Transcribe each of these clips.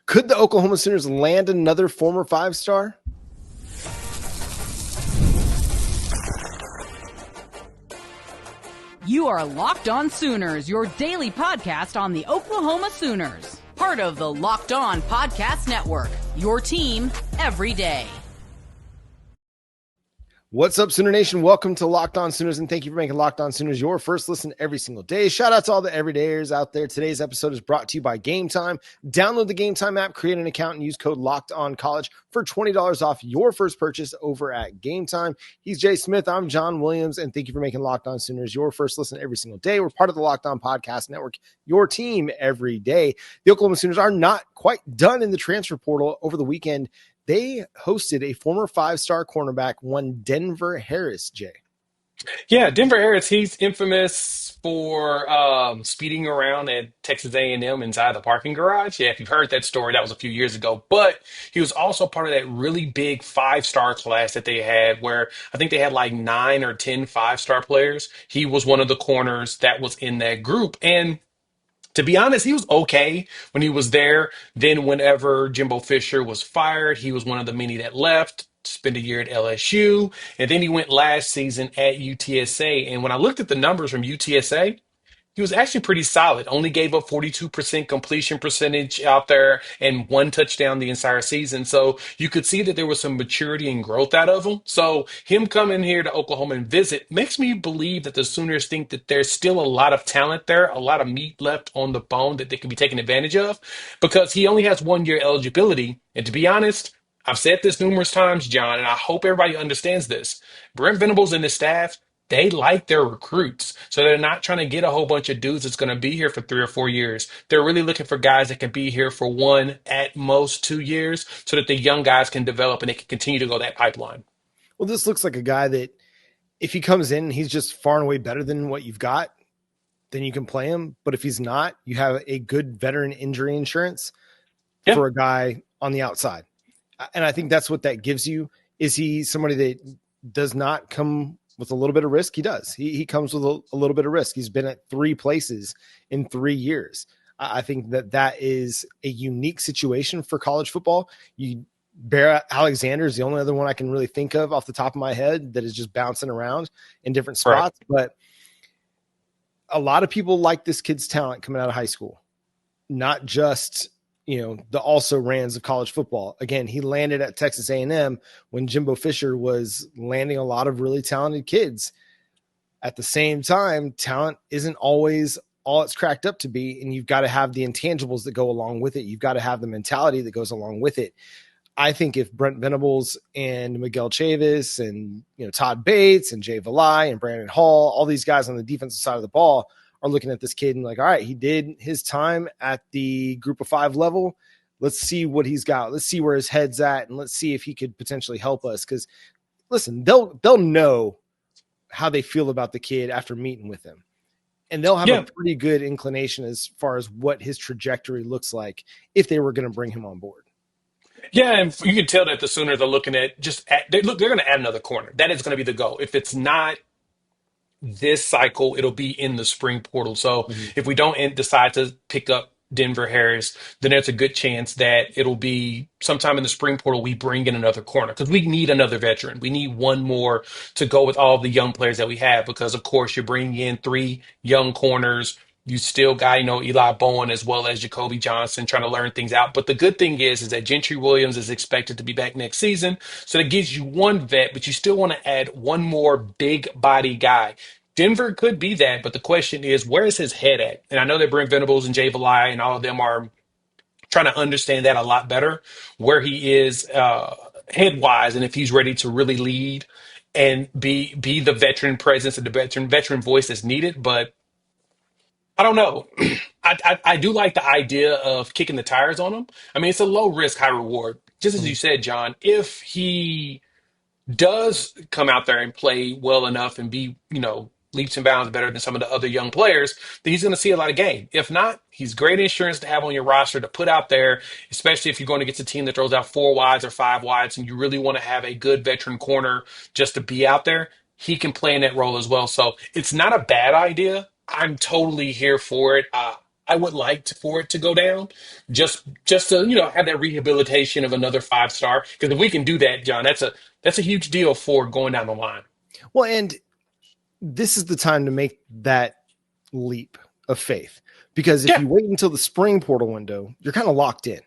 Could the Oklahoma Sooners land another former five-star? You are Locked On Sooners, your daily podcast on the Oklahoma Sooners. Part of the Locked On Podcast Network, your team every day. What's up, Sooner Nation? Welcome to Locked On Sooners, and thank you for making Locked On Sooners your first listen every single day. Shout out to all the everydayers out there. Today's episode is brought to you by GameTime. Download the GameTime app, create an account, and use code LOCKEDONCollege for $20 off your first purchase over at GameTime. He's Jay Smith. I'm John Williams, and thank you for making Locked On Sooners your first listen every single day. We're part of the Locked On Podcast Network, your team every day. The Oklahoma Sooners are not quite done in the transfer portal. Over the weekend, they hosted a former five-star cornerback, one Denver Harris, Jay. Yeah, Denver Harris, he's infamous for speeding around at Texas A&M inside the parking garage. Yeah, if you've heard that story, that was a few years ago. But he was also part of that really big five-star class that they had where I think they had like 9 or 10 five-star players. He was one of the corners that was in that group. And to be honest, he was okay when he was there. Then whenever Jimbo Fisher was fired, he was one of the many that left, spent a year at LSU, and then he went last season at UTSA. And when I looked at the numbers from UTSA, he was actually pretty solid. Only gave up 42% completion percentage out there and 1 touchdown the entire season. So you could see that there was some maturity and growth out of him. So him coming here to Oklahoma and visit makes me believe that the Sooners think that there's still a lot of talent there, a lot of meat left on the bone that they can be taken advantage of because he only has 1 year eligibility. And to be honest, I've said this numerous times, John, and I hope everybody understands this. Brent Venables and his staff, they like their recruits. So they're not trying to get a whole bunch of dudes that's going to be here for 3 or 4 years. They're really looking for guys that can be here for 1, at most 2 years, so that the young guys can develop and they can continue to go that pipeline. Well, this looks like a guy that if he comes in, he's just far and away better than what you've got, then you can play him. But if he's not, you have a good veteran injury insurance for a guy on the outside. And I think that's what that gives you. Is he somebody that does not come with a little bit of risk? He does. He comes with a little bit of risk. He's been at 3 places in 3 years. I think that is a unique situation for college football. Bear Alexander is the only other one I can really think of off the top of my head that is just bouncing around in different spots. Right. But a lot of people like this kid's talent coming out of high school, not just the also-rans of college football. Again, he landed at Texas A&M when Jimbo Fisher was landing a lot of really talented kids. At the same time, talent isn't always all it's cracked up to be, and you've got to have the intangibles that go along with it. You've got to have the mentality that goes along with it. I think if Brent Venables and Miguel Chavis and Todd Bates and Jay Valai and Brandon Hall, all these guys on the defensive side of the ball are looking at this kid and like, all right, he did his time at the group of 5 level. Let's see what he's got. Let's see where his head's at. And let's see if he could potentially help us. Cause listen, they'll know how they feel about the kid after meeting with him. And they'll have a pretty good inclination as far as what his trajectory looks like if they were going to bring him on board. Yeah, and you can tell that the Sooners are looking at they're going to add another corner. That is going to be the goal. If it's not this cycle, it'll be in the spring portal. So if we don't decide to pick up Denver Harris, then there's a good chance that it'll be sometime in the spring portal we bring in another corner because we need another veteran. We need one more to go with all the young players that we have because, of course, you're bringing in 3 young corners. You still got, Eli Bowen as well as Jacoby Johnson trying to learn things out. But the good thing is that Gentry Williams is expected to be back next season. So that gives you 1 vet, but you still want to add 1 more big body guy. Denver could be that, but the question is, where is his head at? And I know that Brent Venables and Jay Valai and all of them are trying to understand that a lot better, where he is head-wise and if he's ready to really lead and be the veteran presence and the veteran voice that's needed. But I don't know. I do like the idea of kicking the tires on him. I mean, it's a low risk, high reward. Just as you said, John, if he does come out there and play well enough and be, leaps and bounds better than some of the other young players, then he's going to see a lot of game. If not, he's great insurance to have on your roster to put out there, especially if you're going to get a team that throws out 4 wides or 5 wides and you really want to have a good veteran corner just to be out there. He can play in that role as well. So it's not a bad idea. I'm totally here for it. I would like for it to go down, just to have that rehabilitation of another 5 star. Because if we can do that, John, that's a huge deal for going down the line. Well, and this is the time to make that leap of faith, because if Yeah, you wait until the spring portal window, you're kind of locked in.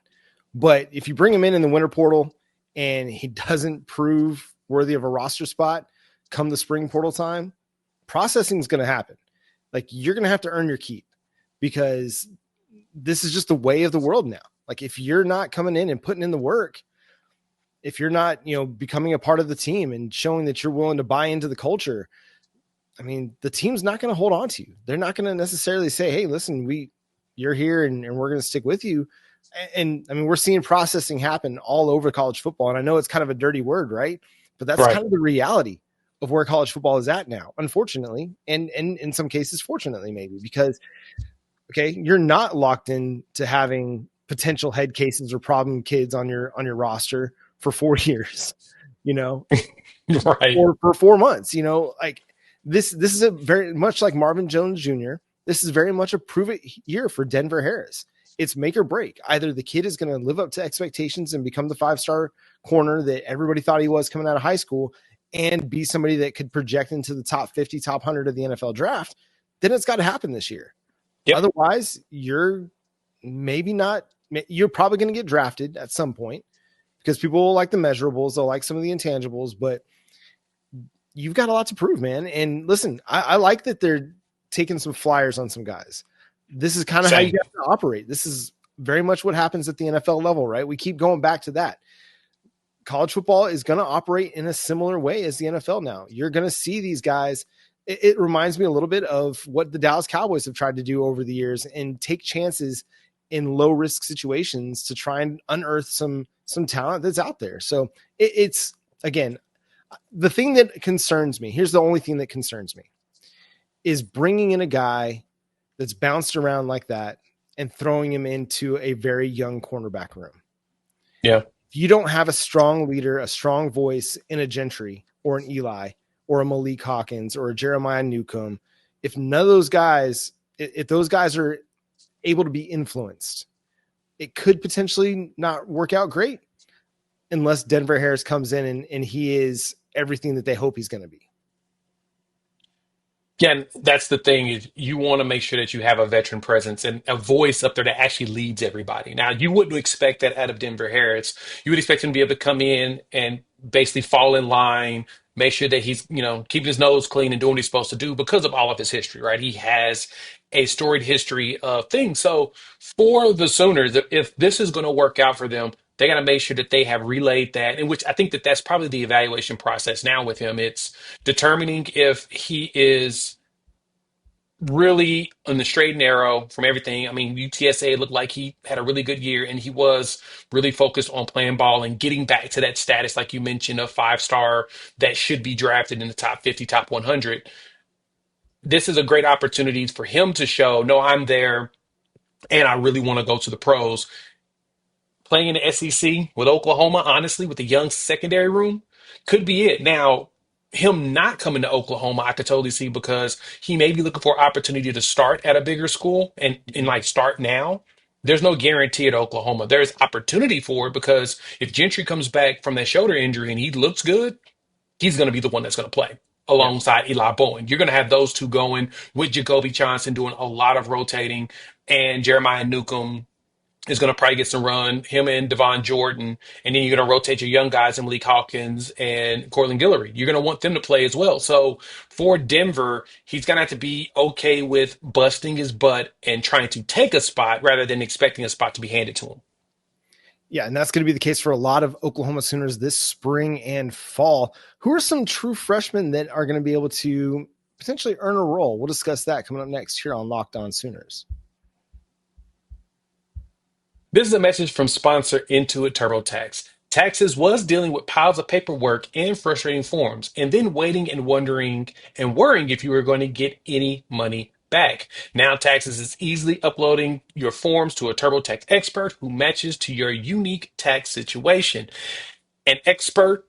But if you bring him in the winter portal and he doesn't prove worthy of a roster spot come the spring portal time, processing is going to happen. Like, you're going to have to earn your keep, because this is just the way of the world now. Like, if you're not coming in and putting in the work, if you're not, becoming a part of the team and showing that you're willing to buy into the culture, I mean, the team's not going to hold on to you. They're not going to necessarily say, hey, listen, you're here and we're going to stick with you. And I mean, we're seeing processing happen all over college football. And I know it's kind of a dirty word, right? But that's right. kind of the reality of where college football is at now, unfortunately. And in some cases, fortunately, maybe, because, okay, you're not locked in to having potential head cases or problem kids on your roster for 4 years, Right. or for 4 months, like this is a very much like Marvin Jones Jr. This is very much a prove it year for Denver Harris. It's make or break. Either the kid is going to live up to expectations and become the 5-star corner that everybody thought he was coming out of high school and be somebody that could project into the top 50, top 100 of the NFL draft. Then it's got to happen this year. Yep. Otherwise, you're probably going to get drafted at some point, because people will like the measurables. They'll like some of the intangibles, but you've got a lot to prove, man. And listen, I like that they're taking some flyers on some guys. This is kind of how you have to operate. This is very much what happens at the NFL level, right? We keep going back to that. College football is going to operate in a similar way as the NFL now. You're going to see these guys. It reminds me a little bit of what the Dallas Cowboys have tried to do over the years and take chances in low risk situations to try and unearth some talent that's out there. So it's, again, the thing that concerns me, here's the only thing that concerns me, is bringing in a guy that's bounced around like that and throwing him into a very young cornerback room. Yeah. If you don't have a strong leader, a strong voice in a Gentry or an Eli or a Malik Hawkins or a Jeremiah Newcomb, if none of those guys, if those guys are able to be influenced, it could potentially not work out great unless Denver Harris comes in and he is everything that they hope he's going to be. Yeah, and that's the thing, is you want to make sure that you have a veteran presence and a voice up there that actually leads everybody. Now, you wouldn't expect that out of Denver Harris. You would expect him to be able to come in and basically fall in line, make sure that he's, keeping his nose clean and doing what he's supposed to do because of all of his history, right? He has a storied history of things. So for the Sooners, if this is going to work out for them, they got to make sure that they have relayed that, in which I think that that's probably the evaluation process now with him. It's determining if he is really on the straight and narrow from everything. I mean, UTSA looked like he had a really good year, and he was really focused on playing ball and getting back to that status, like you mentioned, of 5-star that should be drafted in the top 50, top 100. This is a great opportunity for him to show, no, I'm there and I really want to go to the pros. Playing in the SEC with Oklahoma, honestly, with the young secondary room, could be it. Now, him not coming to Oklahoma, I could totally see, because he may be looking for an opportunity to start at a bigger school and like start now. There's no guarantee at Oklahoma. There's opportunity for it, because if Gentry comes back from that shoulder injury and he looks good, he's going to be the one that's going to play alongside Eli Bowen. You're going to have those two going with Jacoby Johnson doing a lot of rotating, and Jeremiah Newcomb is going to probably get some run, him and Devon Jordan, and then you're going to rotate your young guys in Malik Hawkins and Cortland Guillory. You're going to want them to play as well. So for Denver, he's going to have to be okay with busting his butt and trying to take a spot rather than expecting a spot to be handed to him. Yeah, and that's going to be the case for a lot of Oklahoma Sooners this spring and fall. Who are some true freshmen that are going to be able to potentially earn a role? We'll discuss that coming up next here on Locked On Sooners. This is a message from sponsor Intuit TurboTax. Taxes was dealing with piles of paperwork and frustrating forms, and then waiting and wondering and worrying if you were going to get any money back. Now Taxes is easily uploading your forms to a TurboTax expert who matches to your unique tax situation. An expert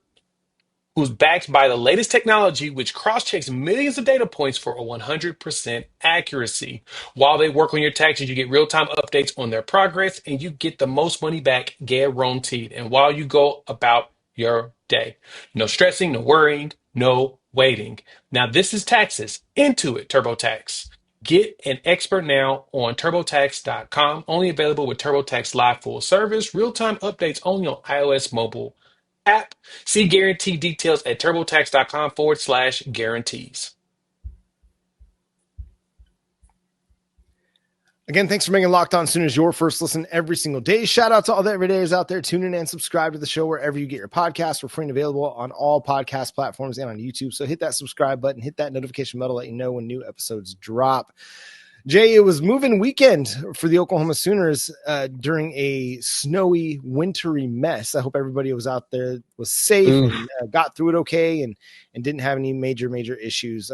who's backed by the latest technology, which cross checks millions of data points for a 100% accuracy. While they work on your taxes, you get real time updates on their progress and you get the most money back guaranteed. And while you go about your day, no stressing, no worrying, no waiting. Now, this is taxes into it, TurboTax. Get an expert now on TurboTax.com. Only available with TurboTax Live Full Service. Real-time updates only on iOS mobile app. See guarantee details at TurboTax.com/guarantees. Again, thanks for making Locked On Sooners your first listen every single day. Shout out to all the everydayers out there. Tune in and subscribe to the show wherever you get your podcasts. We're free and available on all podcast platforms and on YouTube. So hit that subscribe button, hit that notification bell to let you know when new episodes drop. Jay, it was moving weekend for the Oklahoma Sooners during a snowy, wintry mess. I hope everybody was out there, was safe, and got through it okay and didn't have any major issues.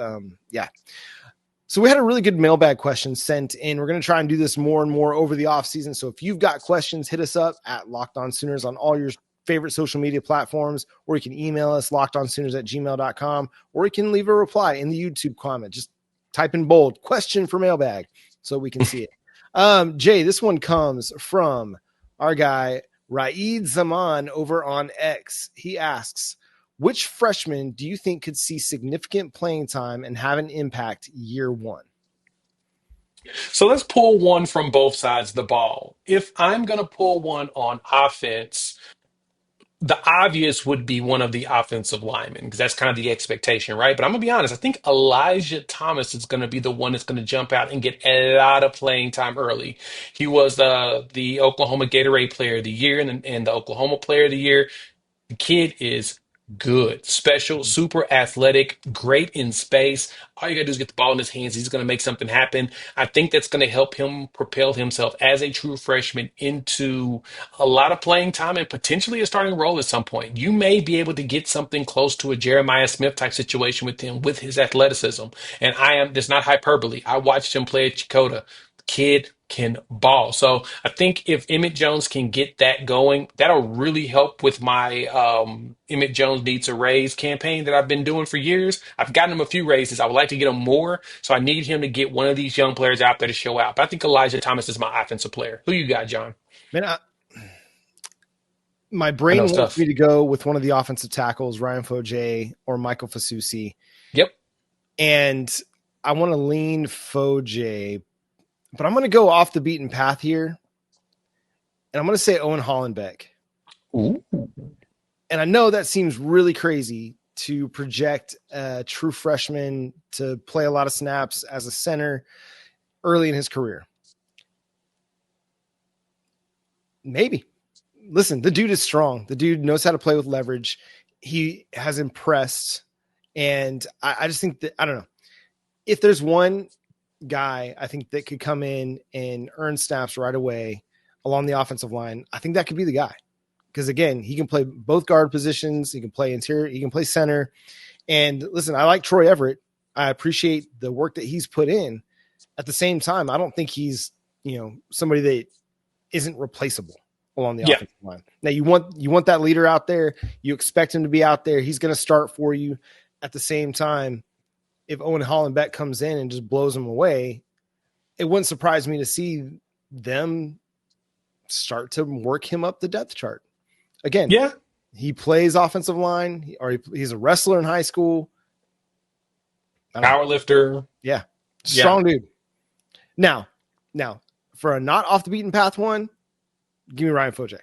So we had a really good mailbag question sent in. We're going to try and do this more and more over the offseason. So if you've got questions, hit us up at Locked On Sooners on all your favorite social media platforms, or you can email us lockedonsooners@gmail.com, or you can leave a reply in the YouTube comment. Just type in bold question for mailbag so we can see it. Jay, this one comes from our guy, Raid Zaman over on X. He asks, which freshman do you think could see significant playing time and have an impact year one? So let's pull one from both sides of the ball. If I'm going to pull one on offense, the obvious would be one of the offensive linemen because that's kind of the expectation, right? But I'm going to be honest. I think Elijah Thomas is going to be the one that's going to jump out and get a lot of playing time early. He was the Oklahoma Gatorade Player of the Year and the Oklahoma Player of the Year. The kid is good, special, super athletic, great in space. All you got to do is get the ball in his hands. He's going to make something happen. I think that's going to help him propel himself as a true freshman into a lot of playing time and potentially a starting role at some point. You may be able to get something close to a Jeremiah Smith type situation with him with his athleticism. And there's not hyperbole. I watched him play at Chakota. Kid can ball. So I think if Emmett Jones can get that going, that'll really help with my Emmett Jones Needs a Raise campaign that I've been doing for years. I've gotten him a few raises. I would like to get him more. So I need him to get one of these young players out there to show out. But I think Elijah Thomas is my offensive player. Who you got, John? Man, my brain wants me to go with one of the offensive tackles, Ryan Foje or Michael Fasusi. Yep. And I want to lean Foje, but I'm going to go off the beaten path here. And I'm going to say Owen Hollenbeck. Ooh. And I know that seems really crazy to project a true freshman to play a lot of snaps as a center early in his career. Maybe. Listen, the dude is strong. The dude knows how to play with leverage. He has impressed. And I just think that, I don't know. If there's one guy I think that could come in and earn snaps right away along the offensive line, I think that could be the guy. Because again, he can play both guard positions. He can play interior. He can play center. And listen, I like Troy Everett. I appreciate the work that he's put in. At the same time, I don't think he's, somebody that isn't replaceable along the offensive line. Now you want that leader out there. You expect him to be out there. He's going to start for you. At the same time, if Owen Hollenbeck comes in and just blows him away, it wouldn't surprise me to see them start to work him up the depth chart. Again, he plays offensive line, he's a wrestler in high school. Power lifter. Yeah. Strong dude. Now, for a not off the beaten path one, give me Ryan Foje.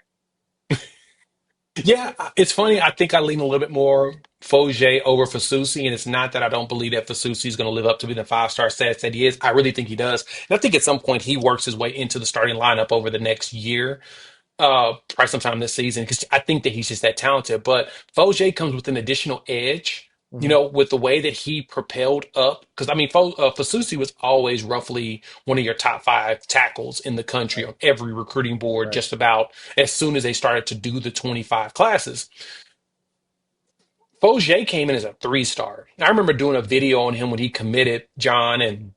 Yeah, it's funny. I think I lean a little bit more Foje over Fasusi, and it's not that I don't believe that Fasusi is going to live up to the 5-star stats that he is. I really think he does. And I think at some point he works his way into the starting lineup over the next year, probably sometime this season, because I think that he's just that talented. But Foje comes with an additional edge. With the way that he propelled up, because Fasusi was always roughly one of your top 5 tackles in the country on every recruiting board, just about as soon as they started to do the 25 classes. Foje came in as a 3-star. I remember doing a video on him when he committed, John, and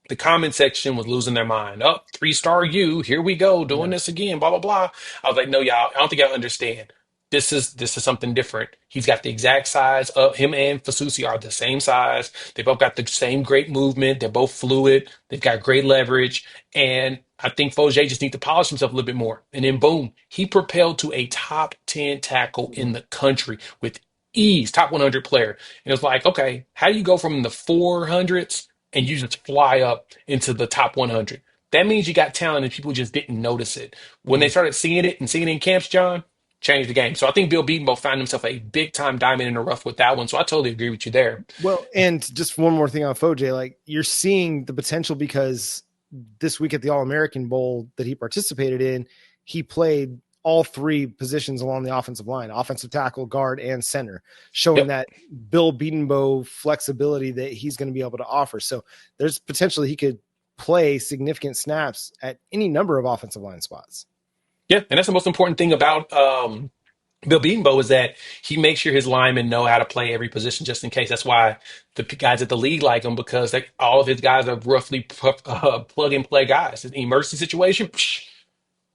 the comment section was losing their mind. Oh, 3-star you, here we go, doing this again, blah, blah, blah. I was like, no, y'all, I don't think y'all understand. this is something different. He's got the exact size of him and Fasusi are the same size. They both got the same great movement. They're both fluid. They've got great leverage. And I think Foje just needs to polish himself a little bit more. And then boom, he propelled to a top 10 tackle in the country with ease, top 100 player. And it was like, okay, how do you go from the 400s and you just fly up into the top 100? That means you got talent and people just didn't notice it. When they Mhm. started seeing it and seeing it in camps, John, changed the game. So I think Bill Bedenbaugh found himself a big time diamond in the rough with that one. So I totally agree with you there. Well, and just one more thing on Foje, like you're seeing the potential because this week at the All American Bowl that he participated in, he played all three positions along the offensive line: offensive tackle, guard, and center, showing Yep. that Bill Bedenbaugh flexibility that he's going to be able to offer. So there's potentially he could play significant snaps at any number of offensive line spots. Yeah. And that's the most important thing about Bill Bedenbaugh is that he makes sure his linemen know how to play every position just in case. That's why the guys at the league like him because all of his guys are roughly plug and play guys. In an emergency situation, psh,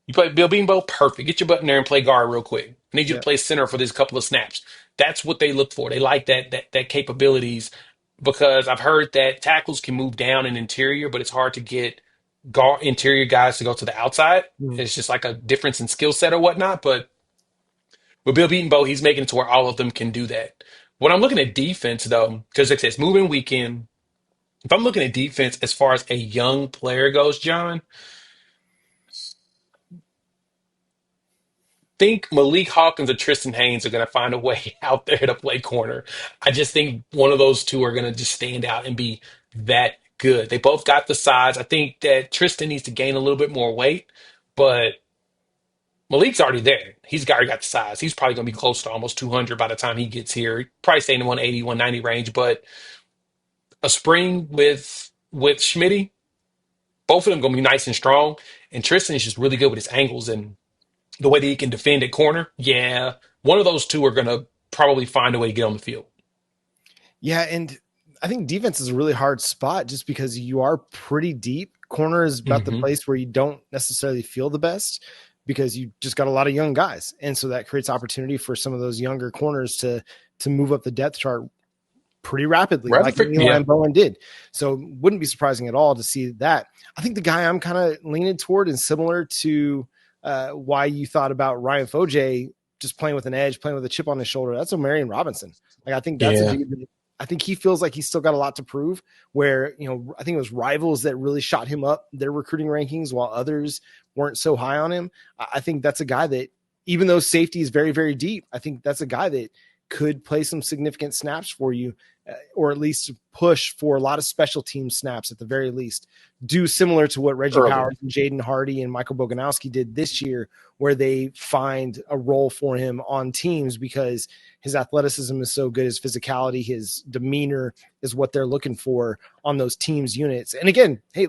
you play Bill Beanbo, perfect. Get your butt in there and play guard real quick. I need you to Yeah. play center for this couple of snaps. That's what they look for. They like that capabilities because I've heard that tackles can move down in interior, but it's hard to get guard interior guys to go to the outside. Mhm. It's just like a difference in skill set or whatnot. But with Bill Beatonbow, he's making it to where all of them can do that. When I'm looking at defense, though, because it says moving weekend, if I'm looking at defense as far as a young player goes, John, think Malik Hawkins or Tristan Haynes are going to find a way out there to play corner. I just think one of those two are going to just stand out and be that good. They both got the size. I think that Tristan needs to gain a little bit more weight, but Malik's already there. He's already got the size. He's probably going to be close to almost 200 by the time he gets here. Probably stay in the 180, 190 range, but a spring with Schmitty, both of them going to be nice and strong. And Tristan is just really good with his angles and the way that he can defend at corner, yeah, one of those two are going to probably find a way to get on the field. Yeah, and I think defense is a really hard spot just because you are pretty deep. Corner is about the Hmm. place where you don't necessarily feel the best because you just got a lot of young guys. And so that creates opportunity for some of those younger corners to move up the depth chart pretty rapidly, like Eli Yeah. Bowen did. So wouldn't be surprising at all to see that. I think the guy I'm kind of leaning toward is similar to why you thought about Ryan Foje just playing with an edge, playing with a chip on his shoulder. That's Marion Robinson. Like I think that's a Yeah. dude that I think he feels like he's still got a lot to prove. Where I think it was Rivals that really shot him up their recruiting rankings, while others weren't so high on him. I think that's a guy that, even though safety is very, very deep, I think that's a guy that could play some significant snaps for you, or at least push for a lot of special team snaps at the very least. Do similar to what Reggie Early. Powers and Jaden Hardy and Michael Boganowski did this year, where they find a role for him on teams because his athleticism is so good, his physicality, his demeanor is what they're looking for on those teams units. And again, hey,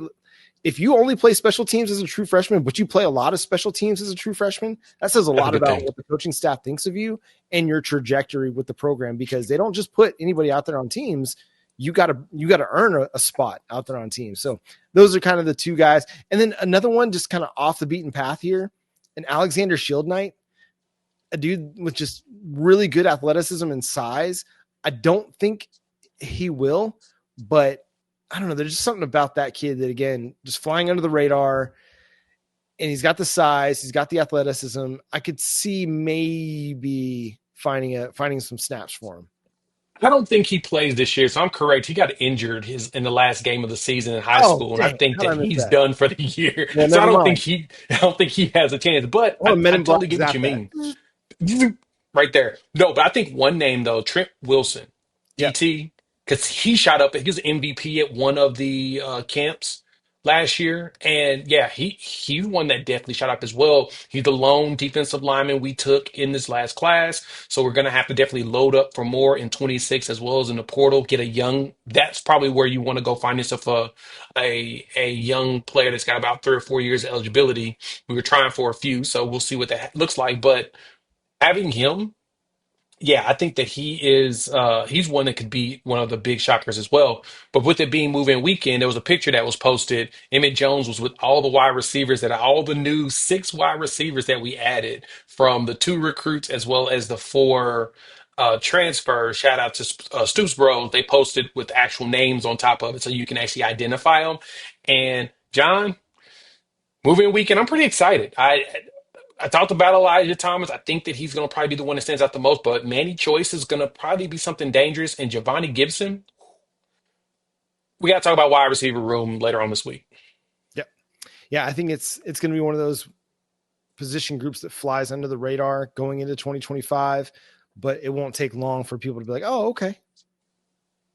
if you only play special teams as a true freshman, but you play a lot of special teams as a true freshman, that says a That's a lot good about thing. what the coaching staff thinks of you and your trajectory with the program, because they don't just put anybody out there on teams. You gotta earn a spot out there on teams. So those are kind of the two guys. And then another one just kind of off the beaten path here, and Alexander Shield Knight, a dude with just really good athleticism and size. I don't think he will, but I don't know. There's just something about that kid that, again, just flying under the radar, and he's got the size, he's got the athleticism. I could see maybe finding some snaps for him. I don't think he plays this year, so I'm correct. He got injured in the last game of the season in high Oh, school, and I dang. think How did that I miss he's that? done for the year. Well, So never mind. I don't think he has a chance. But Oh, Men I in Black totally get what zap you that. mean. Right there. No, but I think one name though, Trent Wilson, Yep. DT, because he shot up. He was MVP at one of the camps last year, and yeah, he's one that definitely shot up as well. He's the lone defensive lineman we took in this last class, so we're gonna have to definitely load up for more in 26 as well as in the portal. Get a young. That's probably where you want to go find yourself a young player that's got about 3 or 4 years of eligibility. We were trying for a few, so we'll see what that looks like, but having him Yeah, I think that he is he's one that could be one of the big shockers as well. But with it being move-in weekend, there was a picture that was posted. Emmett Jones was with all the wide receivers that are all the new 6 wide receivers that we added from the 2 recruits as well as the 4 transfers. Shout out to Stoops Bros. They posted with actual names on top of it so you can actually identify them. And John, move-in weekend, I'm pretty excited. I talked about Elijah Thomas. I think that he's going to probably be the one that stands out the most, but Manny Choice is going to probably be something dangerous. And Giovanni Gibson, we got to talk about wide receiver room later on this week. Yeah, I think it's going to be one of those position groups that flies under the radar going into 2025, but it won't take long for people to be like, oh, okay.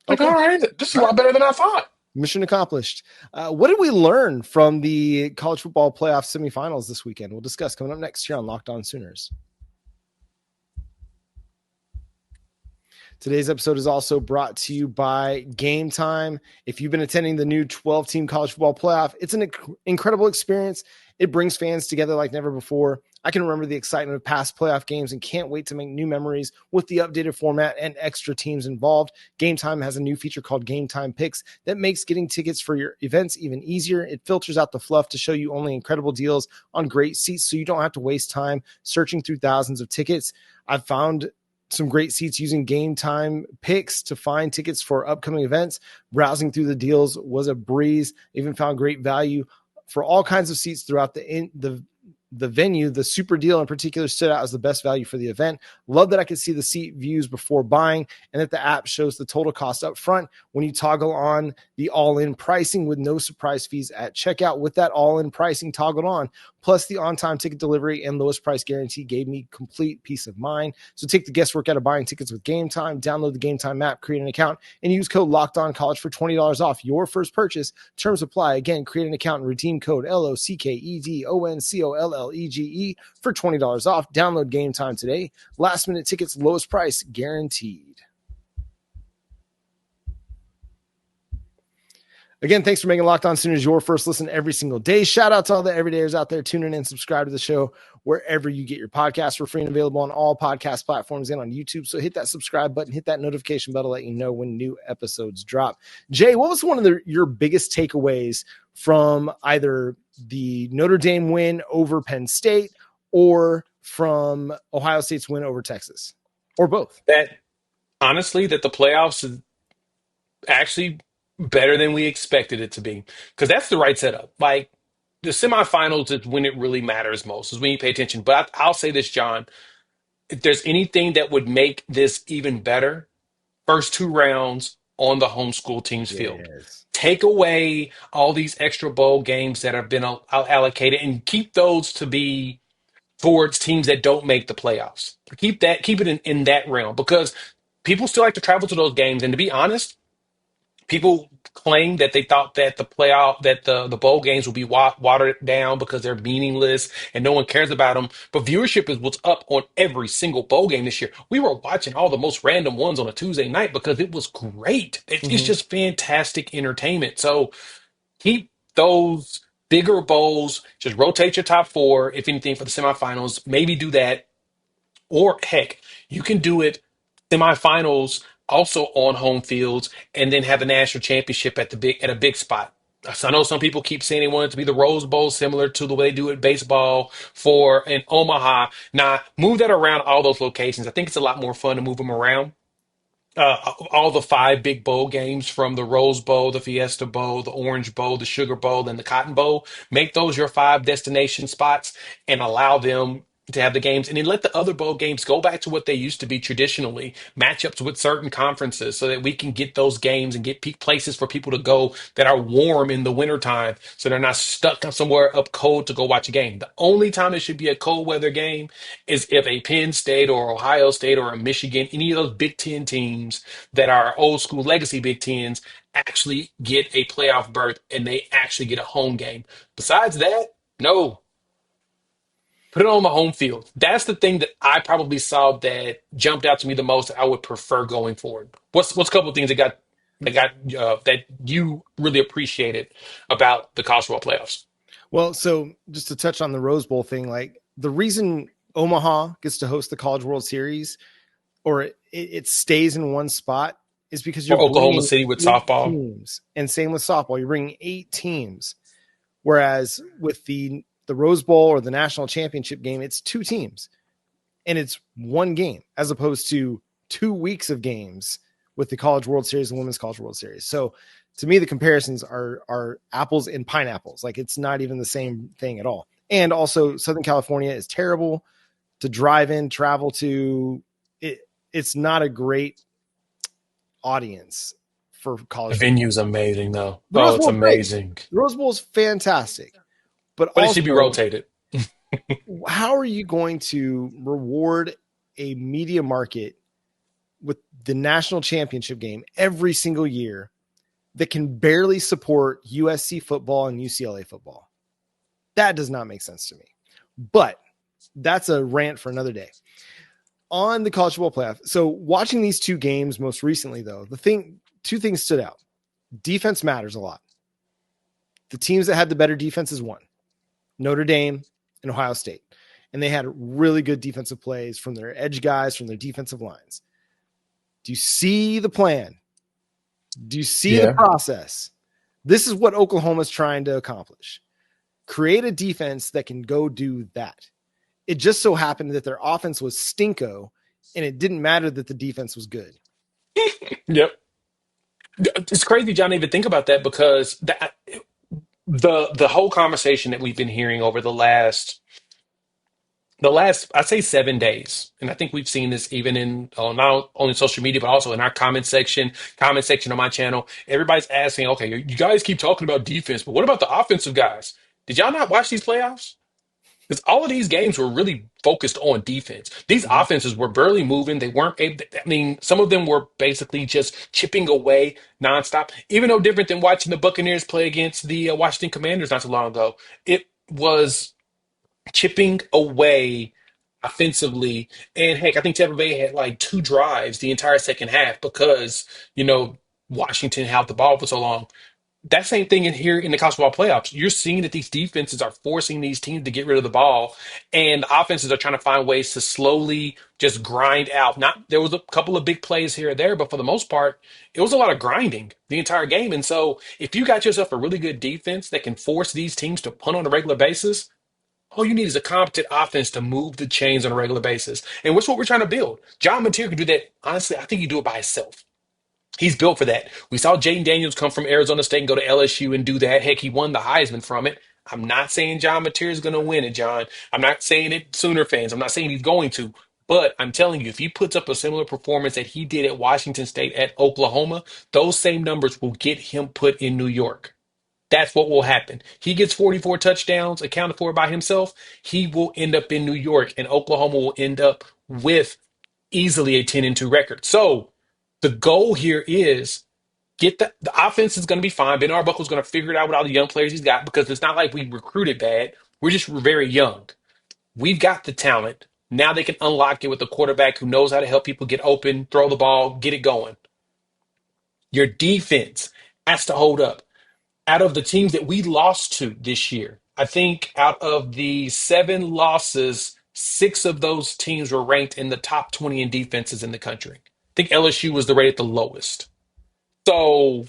Like, all right, this is a lot better than I thought. Mission accomplished. What did we learn from the college football playoff semifinals this weekend? We'll discuss coming up next here on Locked On Sooners. Today's episode is also brought to you by GameTime. If you've been attending the new 12-team college football playoff, it's an incredible experience. It brings fans together like never before. I can remember the excitement of past playoff games and can't wait to make new memories with the updated format and extra teams involved. GameTime has a new feature called GameTime Picks that makes getting tickets for your events even easier. It filters out the fluff to show you only incredible deals on great seats so you don't have to waste time searching through thousands of tickets. I've found some great seats using GameTime Picks to find tickets for upcoming events. Browsing through the deals was a breeze. Even found great value for all kinds of seats throughout the venue. The super deal in particular stood out as the best value for the event. Love that I could see the seat views before buying and that the app shows the total cost up front when you toggle on the all-in pricing with no surprise fees at checkout. With that all-in pricing toggled on, plus the on-time ticket delivery and lowest price guarantee gave me complete peace of mind. So take the guesswork out of buying tickets with Game Time. Download the Game Time app, create an account, and use code LOCKEDONCollege for $20 off your first purchase. Terms apply. Again, create an account and redeem code LOCKEDONCOLLEGE for $20 off. Download Game Time today. Last minute tickets, lowest price guaranteed. Again, thanks for making Locked On Sooners your first listen every single day. Shout out to all the everydayers out there tuning in. Subscribe to the show wherever you get your podcasts. We're free and available on all podcast platforms and on YouTube. So hit that subscribe button, hit that notification bell to let you know when new episodes drop. Jay, what was one of your biggest takeaways from either the Notre Dame win over Penn State or from Ohio State's win over Texas, or both? That honestly, that the playoffs is actually better than we expected it to be, because that's the right setup. Like the semifinals is when it really matters most, is when you pay attention. But I'll say this, John, if there's anything that would make this even better, first 2 rounds on the homeschool team's field. Take away all these extra bowl games that have been allocated and keep those to be towards teams that don't make the playoffs. Keep it in that realm, because people still like to travel to those games. And to be honest, people claim that they thought that the bowl games will be watered down because they're meaningless and no one cares about them. But viewership is what's up on every single bowl game this year. We were watching all the most random ones on a Tuesday night because it was great. It's just fantastic entertainment. So keep those bigger bowls, just rotate your top 4, if anything, for the semifinals. Maybe do that. Or heck, you can do it semifinals also on home fields, and then have the national championship at a big spot. So I know some people keep saying they want it to be the Rose Bowl, similar to the way they do it baseball for in Omaha. Now, move that around all those locations. I think it's a lot more fun to move them around. All the 5 big bowl games, from the Rose Bowl, the Fiesta Bowl, the Orange Bowl, the Sugar Bowl, and the Cotton Bowl. Make those your 5 destination spots and allow them to have the games, and then let the other bowl games go back to what they used to be traditionally, matchups with certain conferences, so that we can get those games and get peak places for people to go that are warm in the wintertime, so they're not stuck somewhere up cold to go watch a game. The only time it should be a cold weather game is if a Penn State or Ohio State or a Michigan, any of those Big Ten teams that are old school legacy Big Tens, actually get a playoff berth and they actually get a home game. Besides that, no. Put it on the home field. That's the thing that I probably saw that jumped out to me the most, that I would prefer going forward. What's a couple of things that you really appreciated about the college football playoffs? Well, so just to touch on the Rose Bowl thing, like the reason Omaha gets to host the College World Series or it stays in one spot is because you're Or Oklahoma bringing City with 8 softball. teams, and same with softball. You're bringing 8 teams, whereas with the Rose Bowl or the national championship game, it's 2 teams, and it's one game as opposed to 2 weeks of games with the College World Series and Women's College World Series. So to me, the comparisons are apples and pineapples. Like, it's not even the same thing at all. And also, Southern California is terrible to drive in, travel to. It's not a great audience for college. The venue's amazing, though. The Rose It's Bowl's great. amazing. The Rose Bowl is fantastic, but But it also, should be rotated. how are you going to reward a media market with the national championship game every single year that can barely support USC football and UCLA football? That does not make sense to me. But that's a rant for another day. On the college football playoff. So watching these 2 games most recently, though, 2 things stood out. Defense matters a lot. The teams that had the better defenses won. Notre Dame and Ohio State. And they had really good defensive plays from their edge guys, from their defensive lines. Do you see the plan? Do you see the process? This is what Oklahoma's trying to accomplish. Create a defense that can go do that. It just so happened that their offense was stinko, and it didn't matter that the defense was good. Yep. It's crazy, John, to even think about that, because the whole conversation that we've been hearing over the last I'd say 7 days, and I think we've seen this even in not only social media but also in our comment section on my channel. Everybody's asking, okay, you guys keep talking about defense, but what about the offensive guys? Did y'all not watch these playoffs? Because all of these games were really focused on defense. These offenses were barely moving. They weren't able I mean, some of them were basically just chipping away nonstop. Even though different than watching the Buccaneers play against the Washington Commanders not too long ago, it was chipping away offensively. And heck, I think Tampa Bay had like 2 drives the entire second half because, Washington held the ball for so long. That same thing in here in the college football playoffs. You're seeing that these defenses are forcing these teams to get rid of the ball, and the offenses are trying to find ways to slowly just grind out. Not There was a couple of big plays here or there, but for the most part, it was a lot of grinding the entire game. And so, if you got yourself a really good defense that can force these teams to punt on a regular basis, all you need is a competent offense to move the chains on a regular basis. And what's what we're trying to build. John Mateer can do that. Honestly, I think he do it by himself. He's built for that. We saw Jaden Daniels come from Arizona State and go to LSU and do that. Heck, he won the Heisman from it. I'm not saying John Mateer is going to win it, John. I'm not saying it, Sooner fans. I'm not saying he's going to. But I'm telling you, if he puts up a similar performance that he did at Washington State, at Oklahoma, those same numbers will get him put in New York. That's what will happen. He gets 44 touchdowns accounted for by himself. He will end up in New York, and Oklahoma will end up with easily a 10-2 record. So the goal here is get the offense is going to be fine. Ben Arbuckle's going to figure it out with all the young players he's got, because it's not like we recruited bad. We're just very young. We've got the talent. Now they can unlock it with a quarterback who knows how to help people get open, throw the ball, get it going. Your defense has to hold up. Out of the teams that we lost to this year, I think out of the 7 losses, 6 of those teams were ranked in the top 20 in defenses in the country. I think LSU was rated the lowest. So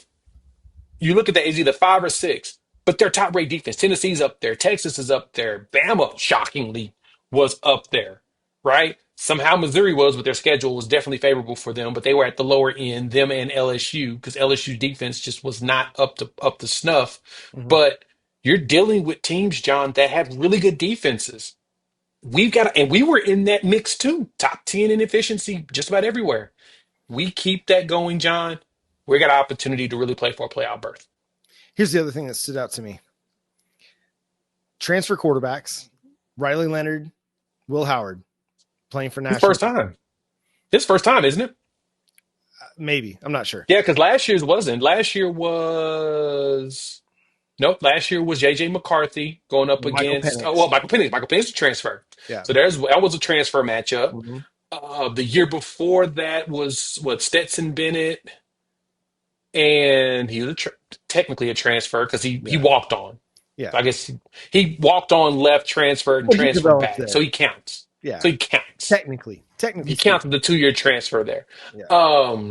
you look at the AZ, the 5 or 6, but their top rate defense. Tennessee's up there. Texas is up there. Bama, shockingly, was up there, right? Somehow Missouri was, but their schedule was definitely favorable for them, but they were at the lower end, them and LSU, because LSU's defense just was not up to snuff. But you're dealing with teams, John, that have really good defenses. And we were in that mix too. Top 10 in efficiency just about everywhere. We keep that going, John. We got an opportunity to really play for a playoff berth. Here's the other thing that stood out to me. Transfer quarterbacks, Riley Leonard, Will Howard, playing for national. His first time, isn't it? Maybe. I'm not sure. Yeah, because last year's wasn't. Last year was J.J. McCarthy going up against Michael Penix. Michael Penix transfer. Yeah. So that was a transfer matchup. The year before that was Stetson Bennett, and he was technically a transfer because he walked on. Yeah. So I guess he walked on, left, transferred, and transferred back. there. So he counts. Yeah. So he counts. Technically He speaking. counted the 2-year transfer there. Yeah.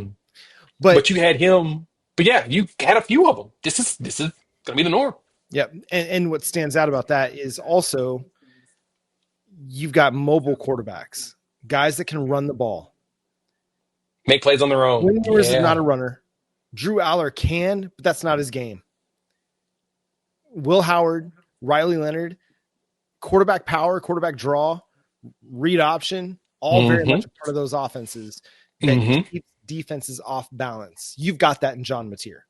But you had him. But yeah, you had a few of them. This is gonna be the norm. Yeah. And what stands out about that is also you've got mobile quarterbacks, guys that can run the ball. Make plays on their own. Quinn Ewers is not Yeah. a runner. Drew Aller can, but that's not his game. Will Howard, Riley Leonard, quarterback power, quarterback draw, read option, all very much a part of those offenses that keep defenses off balance. You've got that in John Mateer.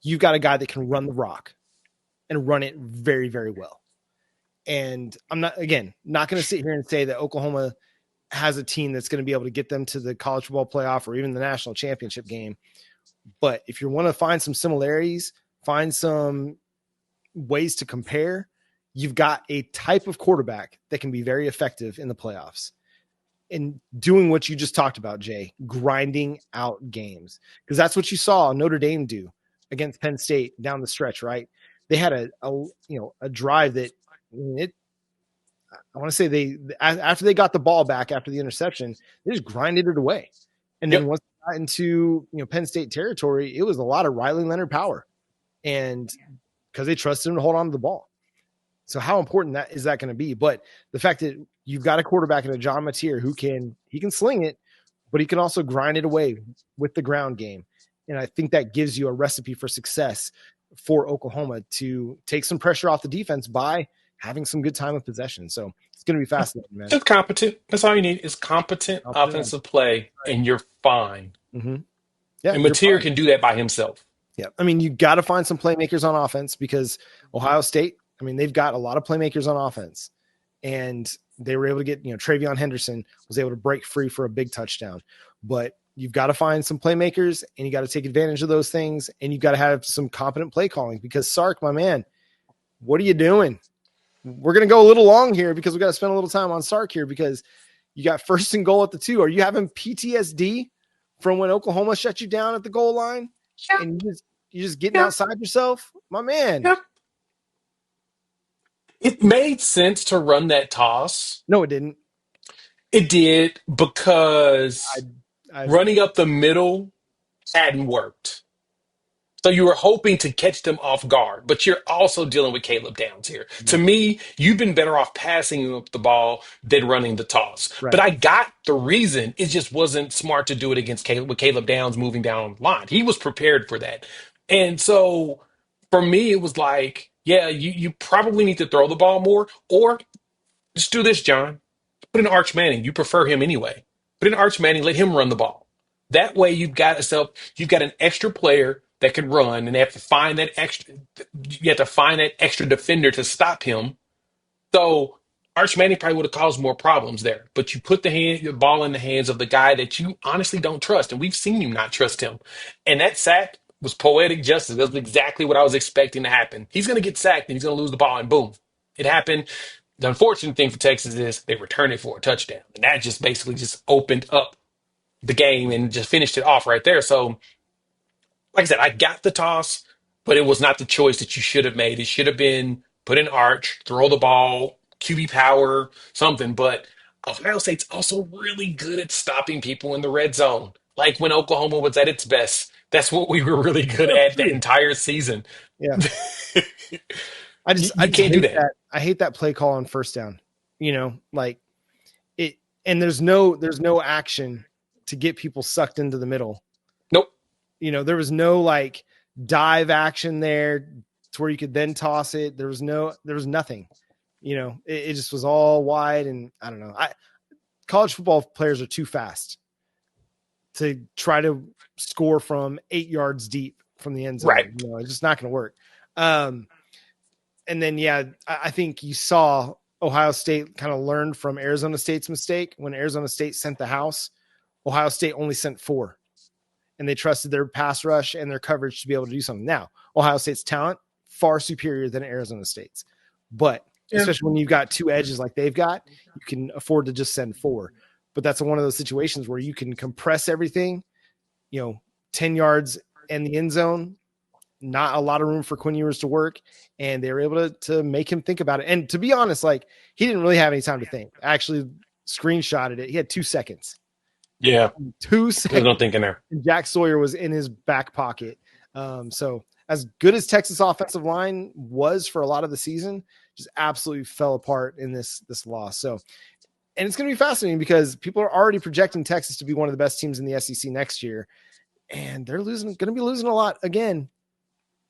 You've got a guy that can run the rock and run it very, very well. And I'm not going to sit here and say that Oklahoma has a team that's going to be able to get them to the college football playoff or even the national championship game. But if you want to find some similarities, find some ways to compare, you've got a type of quarterback that can be very effective in the playoffs and doing what you just talked about, Jay, grinding out games. Because that's what you saw Notre Dame do against Penn State down the stretch, right? They had a drive that I want to say after they got the ball back after the interception, they just grinded it away. And then once they got into Penn State territory, it was a lot of Riley Leonard power. And because they trusted him to hold on to the ball. So how important is that going to be? But the fact that you've got a quarterback in a John Mateer who can sling it, but he can also grind it away with the ground game. And I think that gives you a recipe for success for Oklahoma to take some pressure off the defense by having some good time of possession. So it's going to be fascinating, man. Just competent. That's all you need is competent offensive play, and you're fine. Mm-hmm. Yeah, and Mateer can do that by himself. Yeah. I mean, you got to find some playmakers on offense because Ohio State, they've got a lot of playmakers on offense, and they were able to get, Travion Henderson was able to break free for a big touchdown, but you've got to find some playmakers and you got to take advantage of those things. And you've got to have some competent play calling because Sark, my man, what are you doing? We're going to go a little long here because we got to spend a little time on Sark here because you got 1st and goal at the 2. Are you having PTSD from when Oklahoma shut you down at the goal line? Yeah. And you're just getting outside yourself, my man. Yeah. It made sense to run that toss. No, it didn't. It did because running up the middle hadn't worked. So you were hoping to catch them off guard, but you're also dealing with Caleb Downs here. Mm-hmm. To me, you've been better off passing up the ball than running the toss. Right. But I got the reason. It just wasn't smart to do it against Caleb Downs moving down the line. He was prepared for that. And so for me, it was like, yeah, you probably need to throw the ball more, or just do this, John. Put in Arch Manning. You prefer him anyway. Put in Arch Manning. Let him run the ball. That way, you've got an extra player that can run, and they have to find that extra. You have to find that extra defender to stop him. So Arch Manning probably would have caused more problems there. But you put the ball in the hands of the guy that you honestly don't trust, and we've seen you not trust him. And that sack was poetic justice. That was exactly what I was expecting to happen. He's going to get sacked, and he's going to lose the ball, and boom, it happened. The unfortunate thing for Texas is they returned it for a touchdown. And that just basically just opened up the game and just finished it off right there. So, like I said, I got the toss, but it was not the choice that you should have made. It should have been put in Arch, throw the ball, QB power, something. But Ohio State's also really good at stopping people in the red zone. Like when Oklahoma was at its best. That's what we were really good at the entire season. Yeah. I can't do that. I hate that play call on 1st down. Like it, and there's no action to get people sucked into the middle. Nope. There was no like dive action there to where you could then toss it. There was nothing. It just was all wide, and I don't know. College football players are too fast to try to score from 8 yards deep from the end zone. Right. It's just not going to work. And then, I think you saw Ohio State kind of learned from Arizona State's mistake. When Arizona State sent the house, Ohio State only sent 4. And they trusted their pass rush and their coverage to be able to do something. Now, Ohio State's talent, far superior than Arizona State's. But especially when you've got 2 edges like they've got, you can afford to just send 4. But that's one of those situations where you can compress everything, 10 yards in the end zone, not a lot of room for Quinn Ewers to work, and they were able to make him think about it. And to be honest, like he didn't really have any time to think. Actually, screenshotted it. He had 2 seconds. Yeah. 2 There's seconds. no thinking there. And Jack Sawyer was in his back pocket. So as good as Texas offensive line was for a lot of the season, just absolutely fell apart in this loss. So, and it's going to be fascinating because people are already projecting Texas to be one of the best teams in the SEC next year, and they're going to be losing a lot again.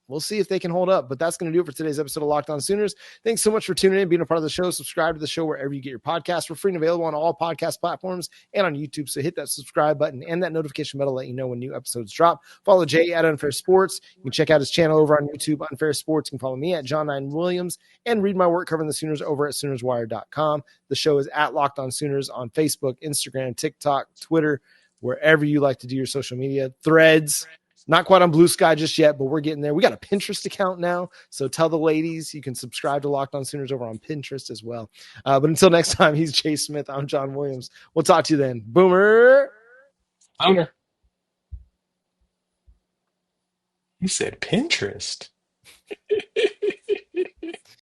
We'll see if they can hold up, but that's going to do it for today's episode of Locked On Sooners. Thanks so much for tuning in, being a part of the show. Subscribe to the show wherever you get your podcasts. We're free and available on all podcast platforms and on YouTube. So hit that subscribe button and that notification bell to let you know when new episodes drop. Follow Jay at Unfair Sports. You can check out his channel over on YouTube, Unfair Sports. You can follow me at John 9 Williams and read my work covering the Sooners over at SoonersWire.com. The show is at Locked On Sooners on Facebook, Instagram, TikTok, Twitter, wherever you like to do your social media. Threads. Not quite on Blue Sky just yet, but we're getting there. We got a Pinterest account now, so tell the ladies you can subscribe to Locked On Sooners over on Pinterest as well. But until next time, he's Jay Smith. I'm John Williams. We'll talk to you then. Boomer. Owner. You said Pinterest.